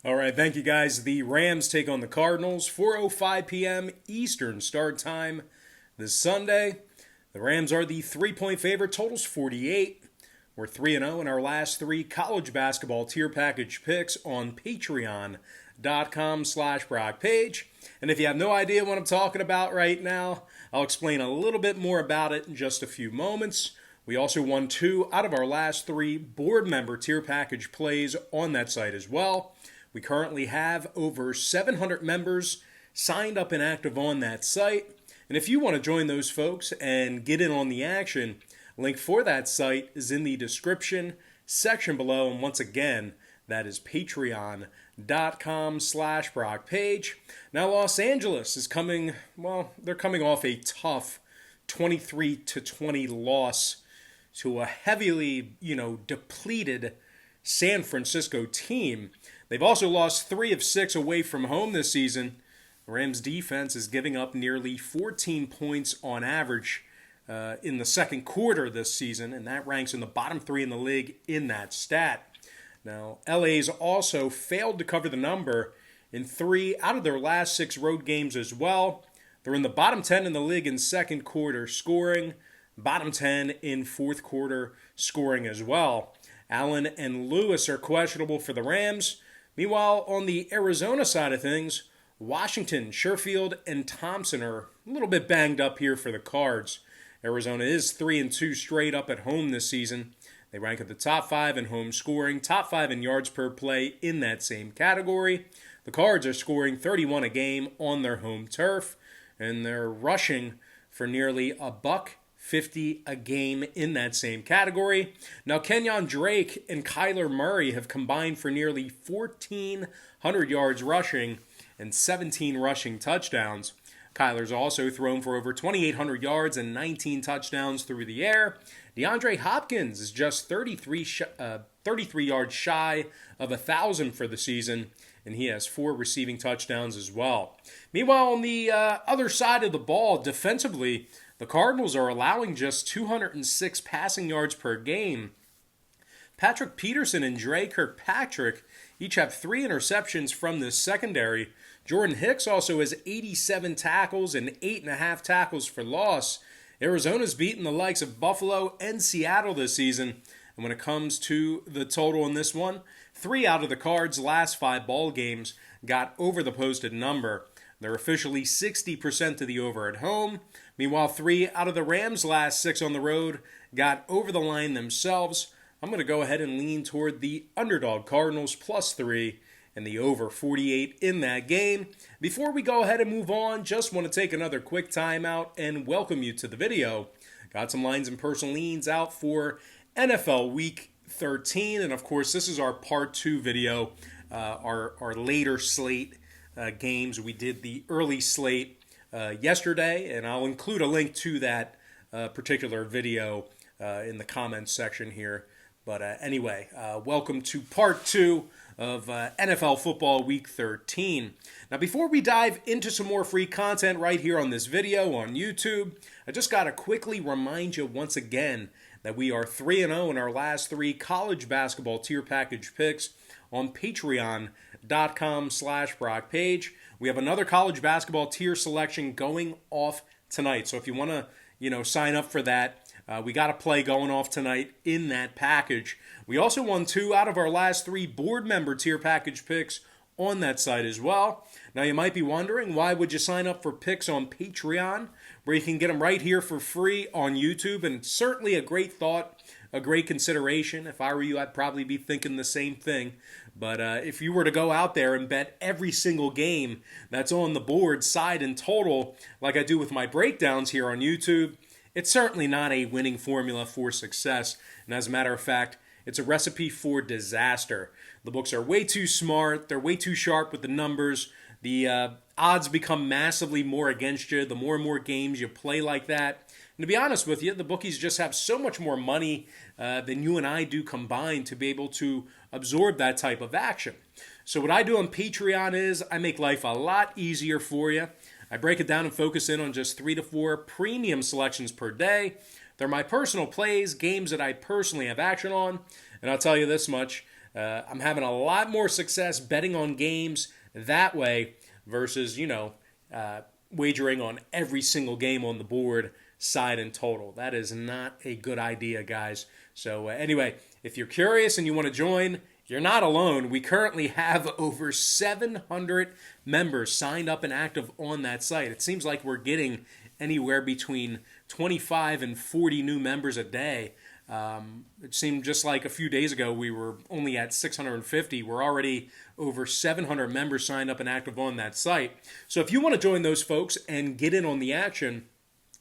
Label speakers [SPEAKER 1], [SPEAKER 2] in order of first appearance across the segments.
[SPEAKER 1] All right, thank you guys. The Rams take on the Cardinals, 4:05 p.m. Eastern start time this Sunday. The Rams are the 3-point favorite. Total's 48. We're 3-0 in our last three college basketball tier package picks on patreon.com/BrockPage. And if you have no idea what I'm talking about right now, I'll explain a little bit more about it in just a few moments. We also won 2 out of our last 3 board member tier package plays on that site as well. We currently have over 700 members signed up and active on that site. And if you want to join those folks and get in on the action, link for that site is in the description section below. And once again, that is patreon.com/BrockPage. Now, Los Angeles is coming off a tough 23-20 loss to a heavily, depleted San Francisco team. They've also lost 3 of 6 away from home this season. The Rams defense is giving up nearly 14 points on average in the second quarter this season, and that ranks in the bottom 3 in the league in that stat. Now, LA's also failed to cover the number in 3 out of their last 6 road games as well. They're in the bottom 10 in the league in second quarter scoring, bottom 10 in fourth quarter scoring as well. Allen and Lewis are questionable for the Rams. Meanwhile, on the Arizona side of things, Washington, Sherfield, and Thompson are a little bit banged up here for the Cards. Arizona is 3-2 straight up at home this season. They rank at the top 5 in home scoring, top 5 in yards per play in that same category. The Cards are scoring 31 a game on their home turf, and they're rushing for nearly $150 a game in that same category. Now, Kenyon Drake and Kyler Murray have combined for nearly 1,400 yards rushing and 17 rushing touchdowns. Kyler's also thrown for over 2,800 yards and 19 touchdowns through the air. DeAndre Hopkins is just 33 yards shy of 1,000 for the season, and he has 4 receiving touchdowns as well. Meanwhile, on the other side of the ball, defensively, the Cardinals are allowing just 206 passing yards per game. Patrick Peterson and Dre Kirkpatrick each have 3 interceptions from this secondary. Jordan Hicks also has 87 tackles and 8.5 tackles for loss. Arizona's beaten the likes of Buffalo and Seattle this season. And when it comes to the total in this one, 3 out of the Cards' last 5 ball games got over the posted number. They're officially 60% to the over at home. Meanwhile, 3 out of the Rams' last 6 on the road got over the line themselves. I'm going to go ahead and lean toward the Underdog Cardinals +3 and the over 48 in that game. Before we go ahead and move on, just want to take another quick timeout and welcome you to the video. Got some lines and personal leans out for NFL Week 13, and of course, this is our Part 2 video, our later slate games. We did the early slate yesterday, and I'll include a link to that particular video in the comments section here. But anyway, welcome to Part 2 of NFL Football Week 13. Now, before we dive into some more free content right here on this video on YouTube, I just got to quickly remind you once again that we are 3-0 in our last 3 college basketball tier package picks on patreon.com/BrockPage. We have another college basketball tier selection going off tonight. So if you want to, sign up for that, we got a play going off tonight in that package. We also won 2 out of our last 3 board member tier package picks on that site as well. Now, you might be wondering, why would you sign up for picks on Patreon, where you can get them right here for free on YouTube? And it's certainly a great thought, a great consideration. If I were you, I'd probably be thinking the same thing. But if you were to go out there and bet every single game that's on the board, side and total, like I do with my breakdowns here on YouTube, it's certainly not a winning formula for success. And as a matter of fact, it's a recipe for disaster. The books are way too smart. They're way too sharp with the numbers. The odds become massively more against you the more and more games you play like that. And to be honest with you, the bookies just have so much more money than you and I do combined to be able to absorb that type of action. So what I do on Patreon is I make life a lot easier for you. I break it down and focus in on just 3 to 4 premium selections per day. They're my personal plays, games that I personally have action on. And I'll tell you this much, I'm having a lot more success betting on games that way versus, wagering on every single game on the board, side and total. That is not a good idea, guys. So anyway, if you're curious and you want to join, you're not alone. We currently have over 700 members signed up and active on that site. It seems like we're getting anywhere between 25 and 40 new members a day. It seemed just like a few days ago we were only at 650. We're already over 700 members signed up and active on that site. So if you want to join those folks and get in on the action,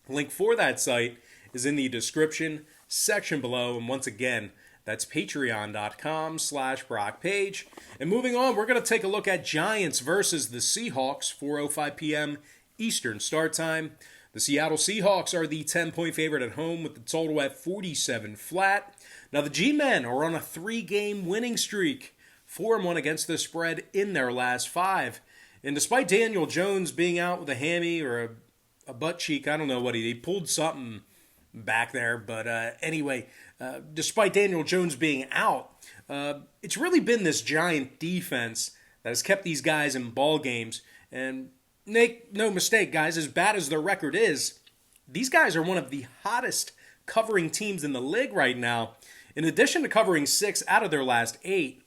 [SPEAKER 1] link for that site is in the description section below. And once again, that's patreon.com/Brock Page. And moving on, we're going to take a look at Giants versus the Seahawks, 4:05 p.m. Eastern start time. The Seattle Seahawks are the 10-point favorite at home with the total at 47 flat. Now the G-Men are on a 3-game winning streak, 4-1 against the spread in their last 5. And despite Daniel Jones being out with a hammy or a butt cheek, I don't know what he pulled something back there. But anyway, despite Daniel Jones being out, it's really been this Giant defense that has kept these guys in ball games. And make no mistake, guys, as bad as their record is, these guys are one of the hottest covering teams in the league right now. In addition to covering 6 out of their last 8,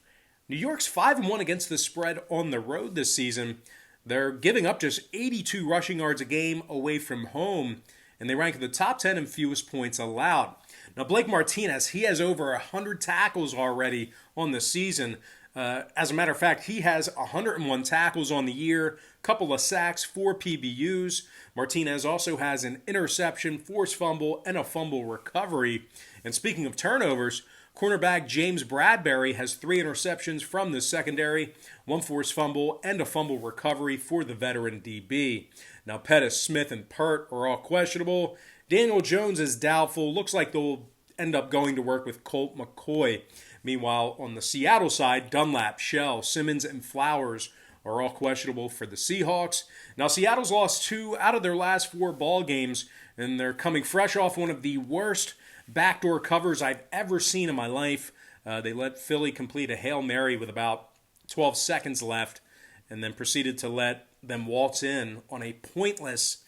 [SPEAKER 1] New York's 5-1 against the spread on the road this season. They're giving up just 82 rushing yards a game away from home, and they rank in the top 10 in fewest points allowed. Now, Blake Martinez, he has over 100 tackles already on the season. As a matter of fact, he has 101 tackles on the year, couple of sacks, 4 PBUs. Martinez also has an interception, forced fumble, and a fumble recovery. And speaking of turnovers, cornerback James Bradbury has 3 interceptions from the secondary, 1 forced fumble, and a fumble recovery for the veteran DB. Now, Pettis, Smith, and Pert are all questionable. Daniel Jones is doubtful. Looks like they'll end up going to work with Colt McCoy. Meanwhile, on the Seattle side, Dunlap, Shell, Simmons, and Flowers are all questionable for the Seahawks. Now, Seattle's lost 2 out of their last 4 ball games, and they're coming fresh off one of the worst backdoor covers I've ever seen in my life. They let Philly complete a Hail Mary with about 12 seconds left, and then proceeded to let them waltz in on a pointless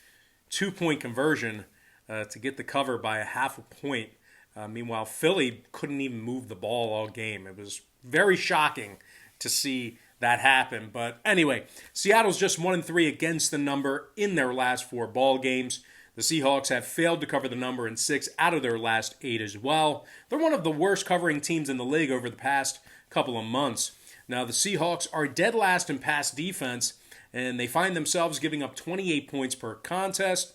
[SPEAKER 1] 2-point conversion to get the cover by a half a point. Meanwhile, Philly couldn't even move the ball all game. It was very shocking to see that happen. But anyway, Seattle's just 1-3 against the number in their last 4 ball games. The Seahawks have failed to cover the number in 6 out of their last 8 as well. They're one of the worst covering teams in the league over the past couple of months. Now, the Seahawks are dead last in pass defense, and they find themselves giving up 28 points per contest.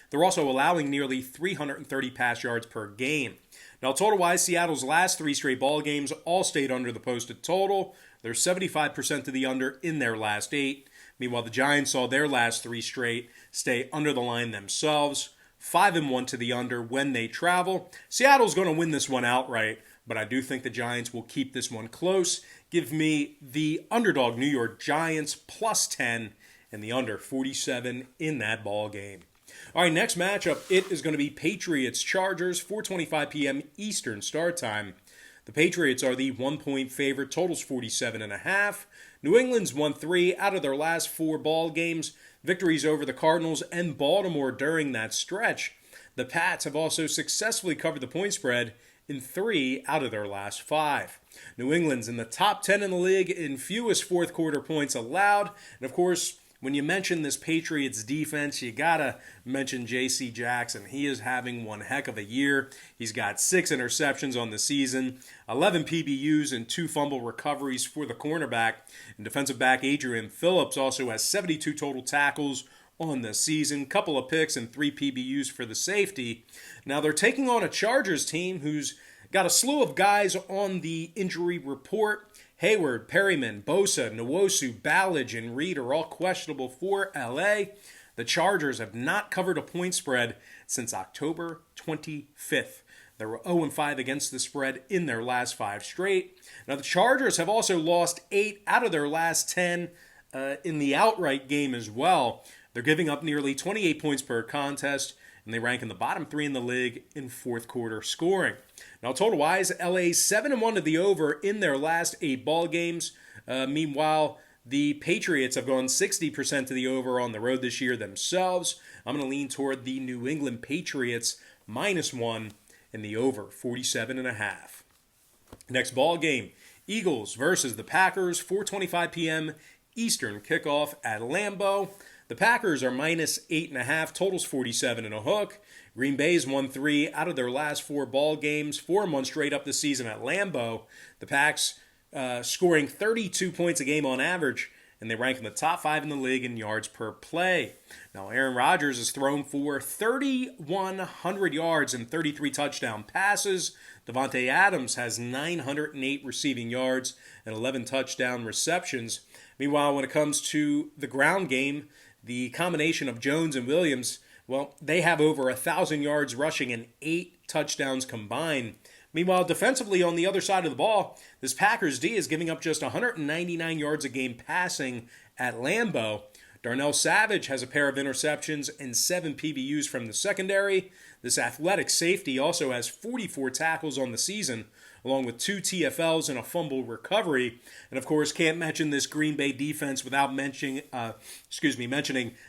[SPEAKER 1] They're also allowing nearly 330 pass yards per game. Now, total-wise, Seattle's last 3 straight ball games all stayed under the posted total. They're 75% to the under in their last 8. Meanwhile, the Giants saw their last 3 straight stay under the line themselves. 5-1 to the under when they travel. Seattle's going to win this one outright, but I do think the Giants will keep this one close. Give me the underdog New York Giants plus 10 and the under 47 in that ball game. All right, next matchup, it is going to be Patriots-Chargers, 4:25 p.m. Eastern start time. The Patriots are the 1-point favorite, totals 47.5. New England's won 3 out of their last 4 ball games, victories over the Cardinals and Baltimore during that stretch. The Pats have also successfully covered the point spread in 3 out of their last 5. New England's in the top 10 in the league in fewest fourth quarter points allowed, and of course, when you mention this Patriots defense, you gotta mention J.C. Jackson. He is having one heck of a year. He's got 6 interceptions on the season, 11 PBUs, and 2 fumble recoveries for the cornerback. And defensive back Adrian Phillips also has 72 total tackles on the season, couple of picks, and 3 PBUs for the safety. Now they're taking on a Chargers team who's got a slew of guys on the injury report. Hayward, Perryman, Bosa, Nwosu, Ballage, and Reed are all questionable for LA. The Chargers have not covered a point spread since October 25th. They were 0-5 against the spread in their last 5 straight. Now, the Chargers have also lost 8 out of their last 10 in the outright game as well. They're giving up nearly 28 points per contest, and they rank in the bottom 3 in the league in fourth quarter scoring. Now, total-wise, LA's 7-1 to the over in their last 8 ball games. Meanwhile, the Patriots have gone 60% to the over on the road this year themselves. I'm going to lean toward the New England Patriots -1 in the over, 47.5. Next ball game, Eagles versus the Packers, 4:25 p.m. Eastern kickoff at Lambeau. The Packers are -8.5, totals 47 and a hook. Green Bay's won 3 out of their last 4 ball games, 4-1 straight up this season at Lambeau. The Packs scoring 32 points a game on average, and they rank in the top 5 in the league in yards per play. Now, Aaron Rodgers has thrown for 3,100 yards and 33 touchdown passes. Devontae Adams has 908 receiving yards and 11 touchdown receptions. Meanwhile, when it comes to the ground game, the combination of Jones and Williams, well, they have over 1,000 yards rushing and 8 touchdowns combined. Meanwhile, defensively on the other side of the ball, this Packers D is giving up just 199 yards a game passing at Lambeau. Darnell Savage has a pair of interceptions and 7 PBUs from the secondary. This athletic safety also has 44 tackles on the season, along with 2 TFLs and a fumble recovery. And of course, can't mention this Green Bay defense without mentioning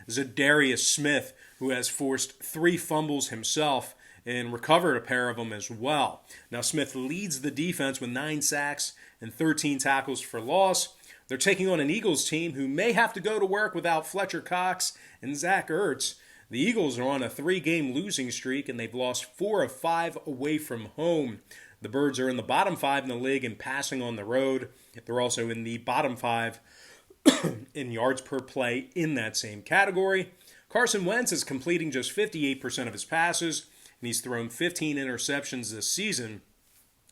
[SPEAKER 1] Zadarius Smith, who has forced 3 fumbles himself and recovered a pair of them as well. Now, Smith leads the defense with 9 sacks and 13 tackles for loss. They're taking on an Eagles team who may have to go to work without Fletcher Cox and Zach Ertz. The Eagles are on a 3-game losing streak, and they've lost 4 of 5 away from home. The Birds are in the bottom 5 in the league in passing on the road. They're also in the bottom 5 in yards per play in that same category. Carson Wentz is completing just 58% of his passes, and he's thrown 15 interceptions this season.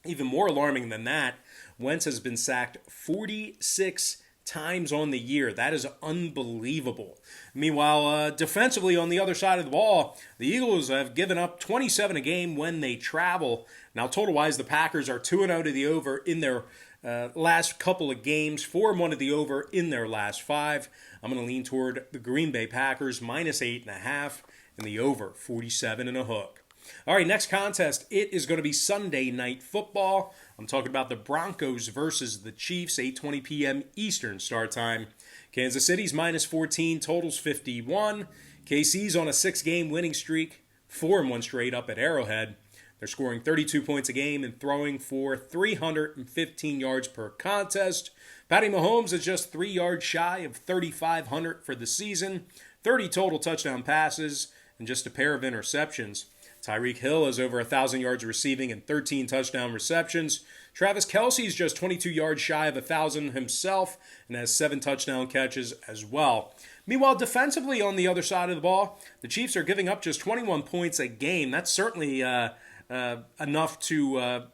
[SPEAKER 1] Even more alarming than that, Wentz has been sacked 46 times on the year. That is unbelievable. Meanwhile, defensively on the other side of the ball, the Eagles have given up 27 a game when they travel. Now, total-wise, the Packers are 2-0 to the over in their last couple of games, 4-1 to the over in their last 5. I'm going to lean toward the Green Bay Packers, -8.5, and the over, 47 and a hook. All right, next contest, it is going to be Sunday Night Football. I'm talking about the Broncos versus the Chiefs, 8:20 p.m. Eastern start time. Kansas City's -14, totals 51. KC's on a 6-game winning streak, 4-1 straight up at Arrowhead. They're scoring 32 points a game and throwing for 315 yards per contest. Patty Mahomes is just 3 yards shy of 3,500 for the season, 30 total touchdown passes, and just a pair of interceptions. Tyreek Hill has over 1,000 yards receiving and 13 touchdown receptions. Travis Kelce is just 22 yards shy of 1,000 himself and has 7 touchdown catches as well. Meanwhile, defensively on the other side of the ball, the Chiefs are giving up just 21 points a game. That's certainly enough to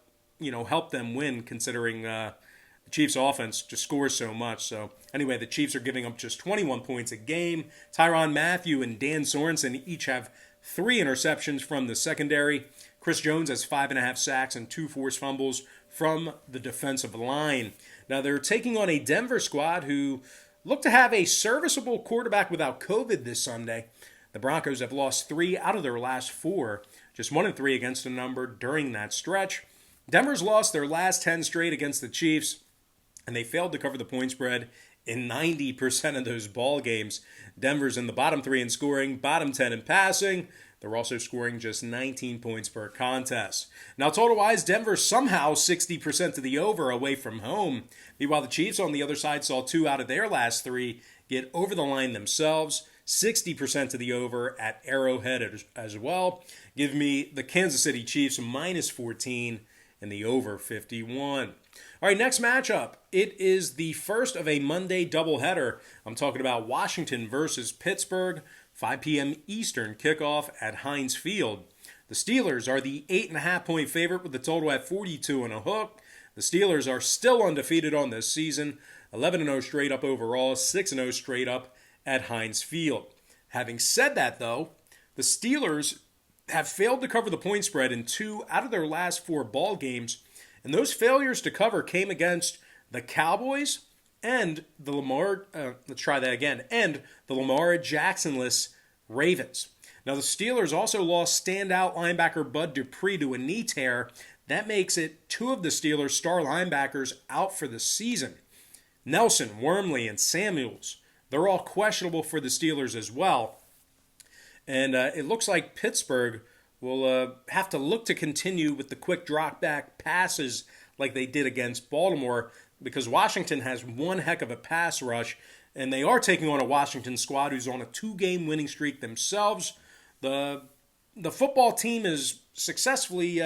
[SPEAKER 1] help them win, considering the Chiefs' offense just scores so much. So anyway, the Chiefs are giving up just 21 points a game. Tyrann Mathieu and Dan Sorensen each have 3 interceptions from the secondary. Chris Jones has 5.5 sacks and 2 forced fumbles from the defensive line. Now, they're taking on a Denver squad who look to have a serviceable quarterback without COVID this Sunday. The Broncos have lost 3 out of their last 4, just 1-3 against the number during that stretch. Denver's lost their last 10 straight against the Chiefs, and they failed to cover the point spread in 90% of those ball games. Denver's in the bottom 3 in scoring, bottom 10 in passing. They're also scoring just 19 points per contest. Now, total-wise, Denver's somehow 60% to the over away from home. Meanwhile, the Chiefs on the other side saw 2 out of their last 3 get over the line themselves. 60% to the over at Arrowhead as well. Give me the Kansas City Chiefs -14 and the over 51. All right, next matchup. It is the first of a Monday doubleheader. I'm talking about Washington versus Pittsburgh, 5 p.m. Eastern kickoff at Heinz Field. The Steelers are the 8.5-point favorite with the total at 42 and a hook. The Steelers are still undefeated on this season, 11-0 straight up overall, 6-0 straight up at Heinz Field. Having said that, though, the Steelers have failed to cover the point spread in 2 out of their last 4 ball games, and those failures to cover came against the Cowboys and the Lamar Jackson-less Ravens. Now, the Steelers also lost standout linebacker Bud Dupree to a knee tear. That makes it two of the Steelers' star linebackers out for the season. Nelson, Wormley, and Samuels, they're all questionable for the Steelers as well. And it looks like Pittsburgh will have to look to continue with the quick drop back passes like they did against Baltimore, because Washington has one heck of a pass rush, and they are taking on a Washington squad who's on a 2-game winning streak themselves. The football team has successfully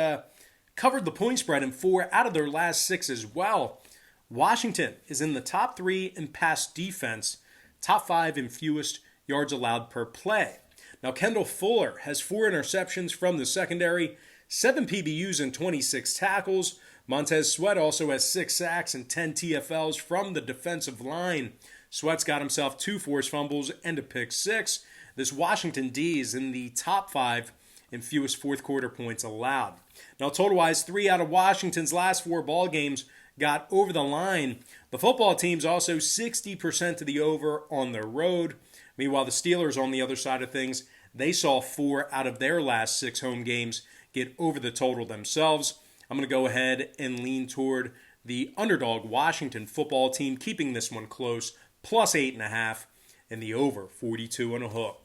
[SPEAKER 1] covered the point spread in 4 out of their last 6 as well. Washington is in the top 3 in pass defense, top 5 in fewest yards allowed per play. Now, Kendall Fuller has 4 interceptions from the secondary, 7 PBUs and 26 tackles. Montez Sweat also has 6 sacks and 10 TFLs from the defensive line. Sweat's got himself 2 forced fumbles and a pick 6. This Washington D is in the top 5 in fewest fourth quarter points allowed. Now, total-wise, 3 out of Washington's last 4 ball games got over the line. The football team's also 60% to the over on the road. Meanwhile, the Steelers, on the other side of things, they saw 4 out of their last 6 home games get over the total themselves. I'm going to go ahead and lean toward the underdog Washington football team, keeping this one close, plus 8.5, and the over 42 and a hook.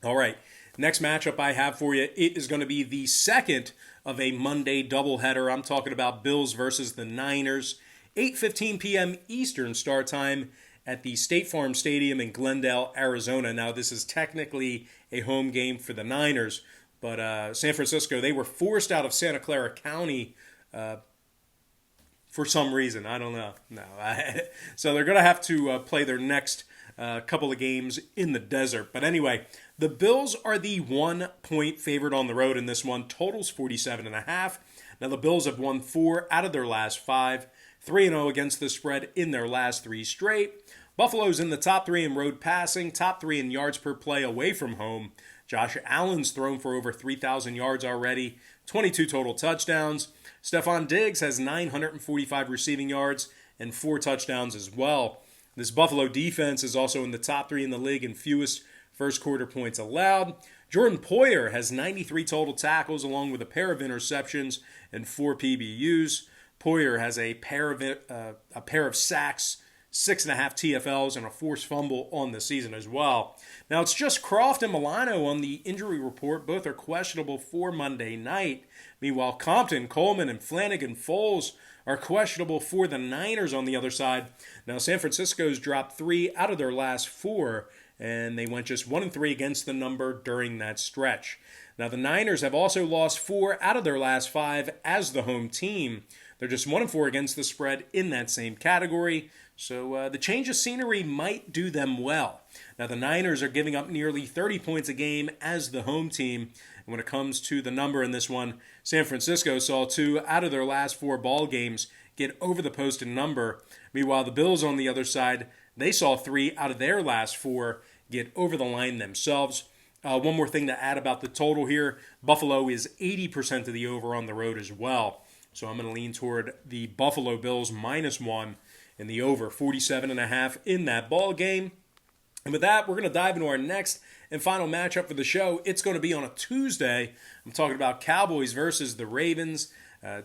[SPEAKER 1] All right, next matchup I have for you, it is going to be the second of a Monday doubleheader. I'm talking about Bills versus the Niners, 8:15 p.m. Eastern start time at the State Farm Stadium in Glendale, Arizona. Now, this is technically a home game for the Niners, but San Francisco, they were forced out of Santa Clara County for some reason. I don't know. So they're going to have to play their next couple of games in the desert. But anyway, the Bills are the 1-point favorite on the road in this one. Totals 47.5. Now, the Bills have won 4 out of their last 5. 3-0 against the spread in their last 3 straight. Buffalo's in the top 3 in road passing, top 3 in yards per play away from home. Josh Allen's thrown for over 3,000 yards already, 22 total touchdowns. Stephon Diggs has 945 receiving yards and 4 touchdowns as well. This Buffalo defense is also in the top 3 in the league in fewest first quarter points allowed. Jordan Poyer has 93 total tackles along with a pair of interceptions and 4 PBUs. Poyer has a pair of sacks, 6.5 TFLs, and a forced fumble on the season as well. Now, it's just Croft and Milano on the injury report. Both are questionable for Monday night. Meanwhile, Compton, Coleman, and Flanagan Foles are questionable for the Niners on the other side. Now, San Francisco's dropped 3 out of their last 4, and they went just 1-3 against the number during that stretch. Now, the Niners have also lost 4 out of their last 5 as the home team. They're just 1-4 against the spread in that same category. So the change of scenery might do them well. Now, the Niners are giving up nearly 30 points a game as the home team. And when it comes to the number in this one, San Francisco saw 2 out of their last 4 ball games get over the posted number. Meanwhile, the Bills on the other side, they saw 3 out of their last 4 get over the line themselves. One more thing to add about the total here. Buffalo is 80% of the over on the road as well. So I'm going to lean toward the Buffalo Bills -1 and the over 47.5 in that ball game. And with that, we're going to dive into our next and final matchup for the show. It's going to be on a Tuesday. I'm talking about Cowboys versus the Ravens.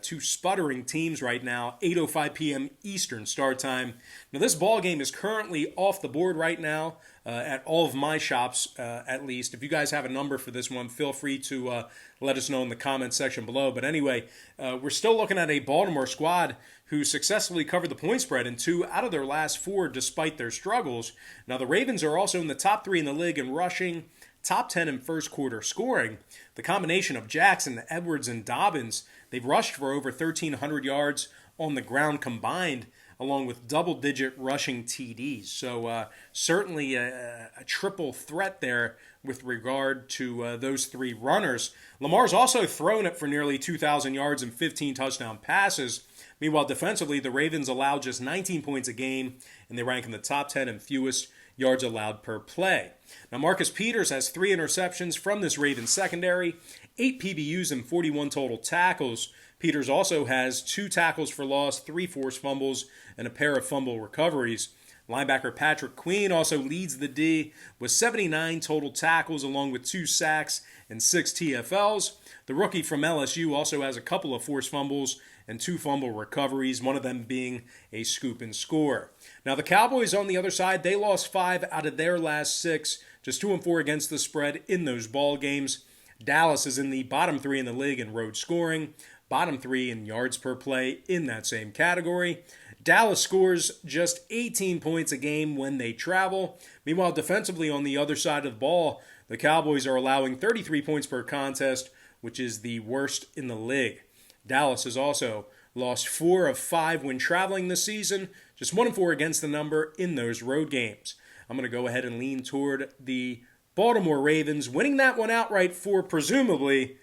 [SPEAKER 1] 2 sputtering teams right now, 8:05 p.m. Eastern start time. Now, this ball game is currently off the board right now at all of my shops, at least. If you guys have a number for this one, feel free to let us know in the comments section below. But anyway, we're still looking at a Baltimore squad who successfully covered the point spread in 2 out of their last 4 despite their struggles. Now, the Ravens are also in the top 3 in the league in rushing, top 10 in first quarter scoring. The combination of Jackson, Edwards, and Dobbins, they've rushed for over 1,300 yards on the ground combined, along with double-digit rushing TDs. So certainly a triple threat there with regard to those 3 runners. Lamar's also thrown it for nearly 2,000 yards and 15 touchdown passes. Meanwhile, defensively, the Ravens allow just 19 points a game, and they rank in the top 10 in fewest yards allowed per play. Now, Marcus Peters has 3 interceptions from this Ravens secondary, 8 PBUs and 41 total tackles. Peters also has 2 tackles for loss, 3 forced fumbles, and a pair of fumble recoveries. Linebacker Patrick Queen also leads the D with 79 total tackles along with 2 sacks and 6 TFLs. The rookie from LSU also has a couple of forced fumbles and 2 fumble recoveries, one of them being a scoop and score. Now the Cowboys on the other side, they lost 5 out of their last 6, just 2-4 against the spread in those ball games. Dallas is in the bottom 3 in the league in road scoring, bottom 3 in yards per play in that same category. Dallas scores just 18 points a game when they travel. Meanwhile, defensively on the other side of the ball, the Cowboys are allowing 33 points per contest, which is the worst in the league. Dallas has also lost 4 of 5 when traveling this season, just 1-4 against the number in those road games. I'm going to go ahead and lean toward the Baltimore Ravens, winning that one outright for presumably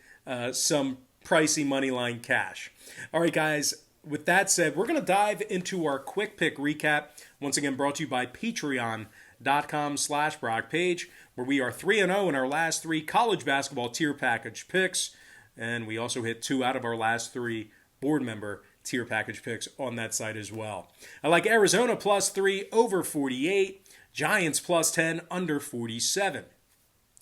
[SPEAKER 1] some pricey money line cash. All right, guys. With that said, we're going to dive into our quick pick recap. Once again, brought to you by patreon.com/BrockPage, where we are 3-0 in our last 3 college basketball tier package picks. And we also hit 2 out of our last 3 board member tier package picks on that site as well. I like Arizona +3 over 48, Giants +10 under 47.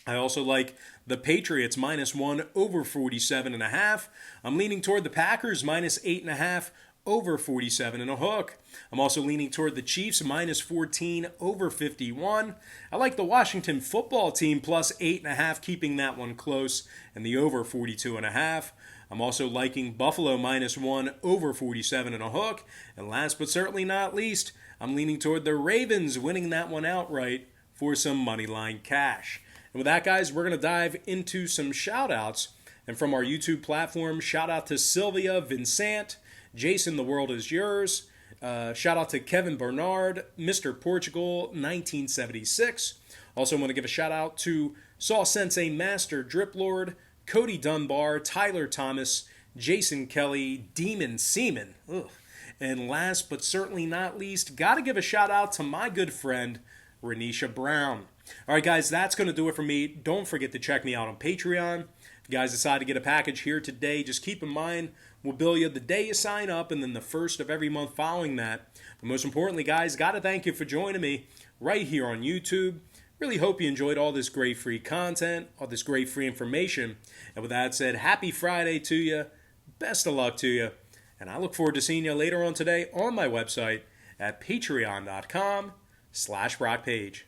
[SPEAKER 1] I also like the Patriots -1 over 47.5. I'm leaning toward the Packers -8.5 over 47 and a hook. I'm also leaning toward the Chiefs -14 over 51. I like the Washington football team +8.5, keeping that one close, and the over 42.5. I'm also liking Buffalo -1 over 47 and a hook. And last but certainly not least, I'm leaning toward the Ravens winning that one outright for some money line cash. And with that, guys, we're going to dive into some shout-outs. And from our YouTube platform, shout out to Sylvia Vincent, Jason, the world is yours. Shout out to Kevin Bernard, Mr. Portugal, 1976. Also want to give a shout out to Saw Sensei Master Drip Lord, Cody Dunbar, Tyler Thomas, Jason Kelly, Demon Seaman. Ugh. And last but certainly not least, got to give a shout out to my good friend, Renisha Brown. All right, guys, that's going to do it for me. Don't forget to check me out on Patreon. If you guys decide to get a package here today, just keep in mind, we'll bill you the day you sign up and then the first of every month following that. But most importantly, guys, got to thank you for joining me right here on YouTube. Really hope you enjoyed all this great free content, all this great free information. And with that said, happy Friday to you. Best of luck to you. And I look forward to seeing you later on today on my website at patreon.com/BrockPage.